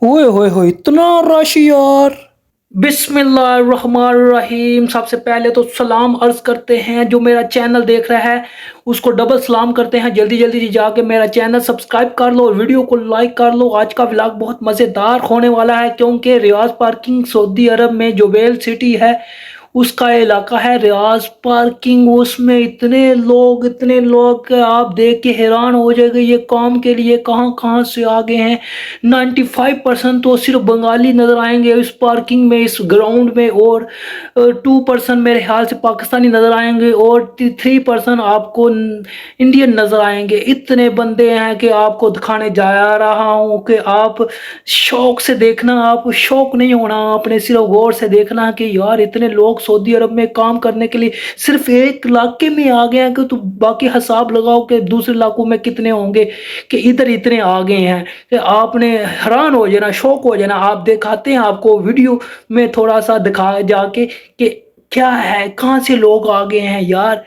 ओए होए होए, इतना रश यार। बिस्मिल्लाहिर्रहमानिर्रहीम। सबसे पहले तो सलाम अर्ज करते हैं, जो मेरा चैनल देख रहा है उसको डबल सलाम करते हैं। जल्दी जल्दी जाके मेरा चैनल सब्सक्राइब कर लो, वीडियो को लाइक कर लो। आज का व्लॉग बहुत मज़ेदार होने वाला है, क्योंकि रियाज पार्किंग सऊदी अरब में जुबैल सिटी है, उसका इलाका है रियाज पार्किंग। उसमें इतने लोग कि आप देख के हैरान हो जाएंगे, ये काम के लिए कहाँ कहाँ से आ गए हैं। 95% तो सिर्फ बंगाली नज़र आएंगे इस पार्किंग में, इस ग्राउंड में, और 2% मेरे ख्याल से पाकिस्तानी नज़र आएंगे, और 3% आपको इंडियन नज़र आएंगे। इतने बंदे हैं कि आपको दिखाने जा रहा हूँ कि आप शौक से देखना, आप शौक नहीं होना, आपने सिर्फ गौर से देखना कि यार इतने लोग सऊदी अरब में काम करने के लिए सिर्फ एक इलाके में आ गए हैं, कि तो बाकी हिसाब लगाओ कि दूसरे इलाकों में कितने होंगे, कि इधर इतने आ गए हैं कि आपने हैरान हो जाना, शौक हो जाना। आप दिखाते हैं आपको वीडियो में थोड़ा सा दिखा जाके कि क्या है, कहाँ से लोग आ गए हैं यार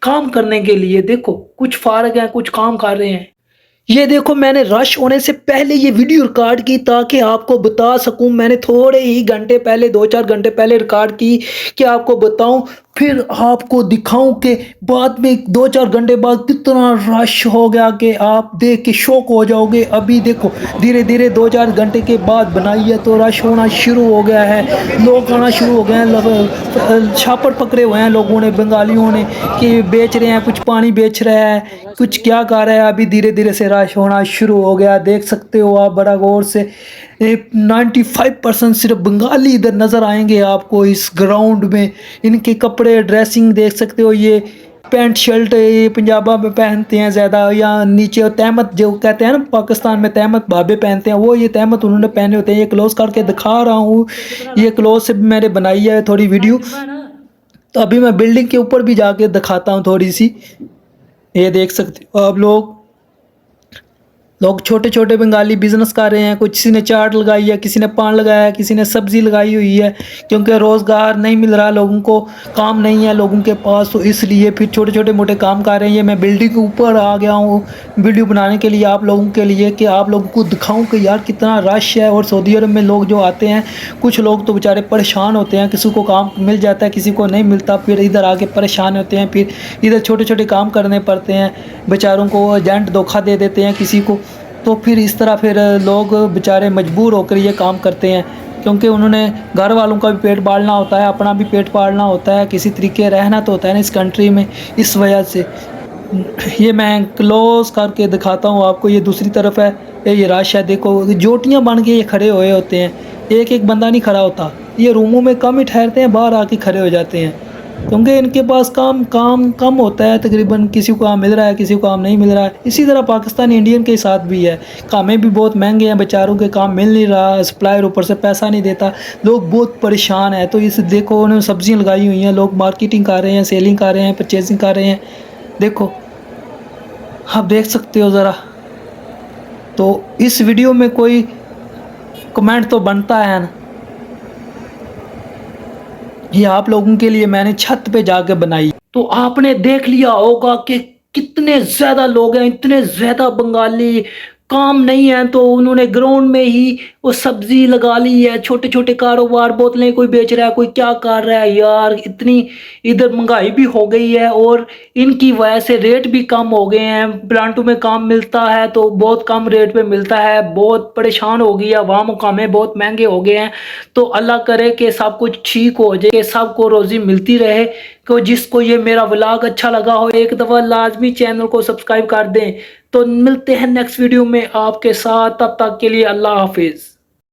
काम करने के लिए। देखो कुछ फारग हैं, कुछ काम कर रहे हैं। ये देखो, मैंने रश होने से पहले ये वीडियो रिकॉर्ड की ताकि आपको बता सकूं। मैंने थोड़े ही घंटे पहले, 2-4 घंटे पहले रिकॉर्ड की कि आपको बताऊं, फिर आपको दिखाऊं कि बाद में 2-4 घंटे बाद कितना रश हो गया कि आप देख के शौक हो जाओगे। अभी देखो धीरे धीरे 2-4 घंटे के बाद बनाई है तो रश होना शुरू हो गया है, लोग आना शुरू हो गए हैं। छापड़ पकड़े हुए हैं लोगों ने, बंगालियों ने, कि बेच रहे हैं, कुछ पानी बेच रहा है, कुछ क्या कर रहा है। अभी धीरे धीरे से रश होना शुरू हो गया, देख सकते हो आप बड़ा गौर से। 95% सिर्फ बंगाली इधर नज़र आएंगे आपको इस ग्राउंड में। इनके कपड़े, ड्रेसिंग देख सकते हो, ये पैंट शर्ट ये पंजाबा में पहनते हैं ज़्यादा, या नीचे तहमत जो कहते हैं ना पाकिस्तान में, तहमत भाबे पहनते हैं, वो ये तहमत उन्होंने पहने होते हैं। ये क्लोज करके दिखा रहा हूँ, ये क्लोज से मैंने बनाई है थोड़ी वीडियो। तो अभी मैं बिल्डिंग के ऊपर भी जाके दिखाता हूँ थोड़ी सी। ये देख सकते हो आप लोग छोटे छोटे बंगाली बिजनेस कर रहे हैं। कुछ किसी ने चाट लगाई है, किसी ने पान लगाया है, किसी ने सब्जी लगाई हुई है, क्योंकि रोज़गार नहीं मिल रहा लोगों को, काम नहीं है लोगों के पास, तो इसलिए फिर छोटे छोटे मोटे काम कर रहे हैं। ये मैं बिल्डिंग के ऊपर आ गया हूँ वीडियो बनाने के लिए आप लोगों के लिए, कि आप लोगों को दिखाऊँ कि यार कितना रश है। और सऊदी अरब में लोग जो आते हैं, कुछ लोग तो बेचारे परेशान होते हैं, किसी को काम मिल जाता है, किसी को नहीं मिलता, फिर इधर आके परेशान होते हैं, फिर इधर छोटे छोटे काम करने पड़ते हैं बेचारों को, एजेंट धोखा दे देते हैं किसी को। तो फिर इस तरह फिर लोग बेचारे मजबूर होकर ये काम करते हैं, क्योंकि उन्होंने घर वालों का भी पेट पालना होता है, अपना भी पेट पालना होता है, किसी तरीके रहना तो होता है ना इस कंट्री में। इस वजह से ये मैं क्लोज करके दिखाता हूँ आपको। ये दूसरी तरफ है, ये रश है, देखो जोटियाँ बन के ये खड़े हुए होते हैं, एक एक बंदा नहीं खड़ा होता, ये रूमों में कम ही ठहरते हैं, बाहर आके खड़े हो जाते हैं, क्योंकि इनके पास काम कम होता है तकरीबन। किसी को काम मिल रहा है, किसी को काम नहीं मिल रहा है। इसी तरह पाकिस्तान इंडियन के साथ भी है, कामें भी बहुत महंगे हैं, बेचारों के काम मिल नहीं रहा, सप्लायर ऊपर से पैसा नहीं देता, लोग बहुत परेशान हैं। तो इस देखो उन्होंने सब्जियां लगाई हुई हैं, लोग मार्केटिंग कर रहे हैं, सेलिंग कर रहे हैं, परचेजिंग कर रहे हैं। देखो आप देख सकते हो ज़रा। तो इस वीडियो में कोई कमेंट तो बनता है ना, ये आप लोगों के लिए मैंने छत पे जाके बनाई। तो आपने देख लिया होगा कि कितने ज़्यादा लोग हैं, इतने ज़्यादा बंगाली, काम नहीं है तो उन्होंने ग्राउंड में ही वो सब्जी लगा ली है, छोटे छोटे कारोबार, बोतलें कोई बेच रहा है, कोई क्या कर रहा है यार। इतनी इधर महंगाई भी हो गई है, और इनकी वजह से रेट भी कम हो गए हैं। प्लांटों में काम मिलता है तो बहुत कम रेट पे मिलता है, बहुत परेशान हो गई है अवाम, कामें बहुत महंगे हो गए हैं। तो अल्लाह करे कि सब कुछ ठीक हो जाए, सबको रोज़ी मिलती रहे। तो जिसको ये मेरा व्लॉग अच्छा लगा हो, एक दफ़ा लाजमी चैनल को सब्सक्राइब कर दें। तो मिलते हैं नेक्स्ट वीडियो में आपके साथ, तब तक के लिए अल्लाह हाफिज़।